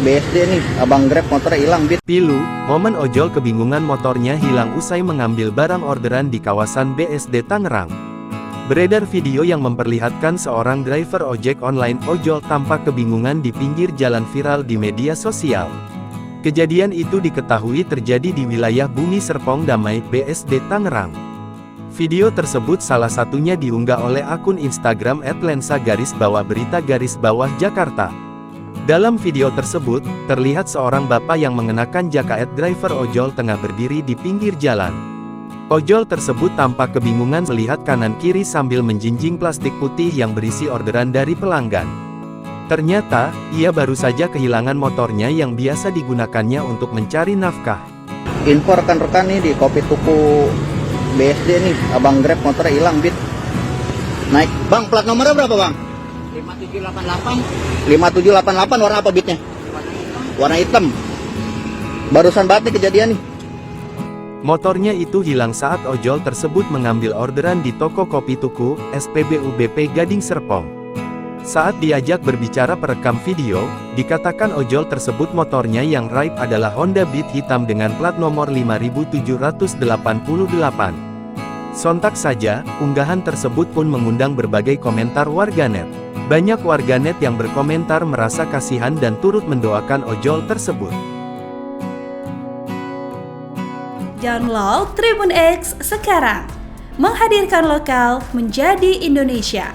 BSD nih, abang Grab motornya hilang, Bit. Pilu, momen ojol kebingungan motornya hilang usai mengambil barang orderan di kawasan BSD Tangerang. Beredar video yang memperlihatkan seorang driver ojek online ojol tampak kebingungan di pinggir jalan viral di media sosial. Kejadian itu diketahui terjadi di wilayah Bumi Serpong Damai, BSD Tangerang. Video tersebut salah satunya diunggah oleh akun Instagram @lensa_berita_Jakarta. Dalam video tersebut, terlihat seorang bapak yang mengenakan jaket driver ojol tengah berdiri di pinggir jalan. Ojol tersebut tampak kebingungan melihat kanan kiri sambil menjinjing plastik putih yang berisi orderan dari pelanggan. Ternyata, ia baru saja kehilangan motornya yang biasa digunakannya untuk mencari nafkah. Info rekan-rekan nih di Kopi Tuku BSD nih, abang Grab motornya hilang, Bit. Naik. Bang, plat nomornya berapa, Bang? 5788. Warna apa, Bitnya? Warna hitam. Barusan banget nih kejadian nih. Motornya itu hilang saat ojol tersebut mengambil orderan di toko Kopi Tuku, SPBU BP Gading Serpong. Saat diajak berbicara perekam video, dikatakan ojol tersebut motornya yang raib adalah Honda Beat hitam dengan plat nomor 5788. Sontak saja, unggahan tersebut pun mengundang berbagai komentar warganet. Banyak warganet yang berkomentar merasa kasihan dan turut mendoakan ojol tersebut. Download Tribun X sekarang, menghadirkan lokal menjadi Indonesia.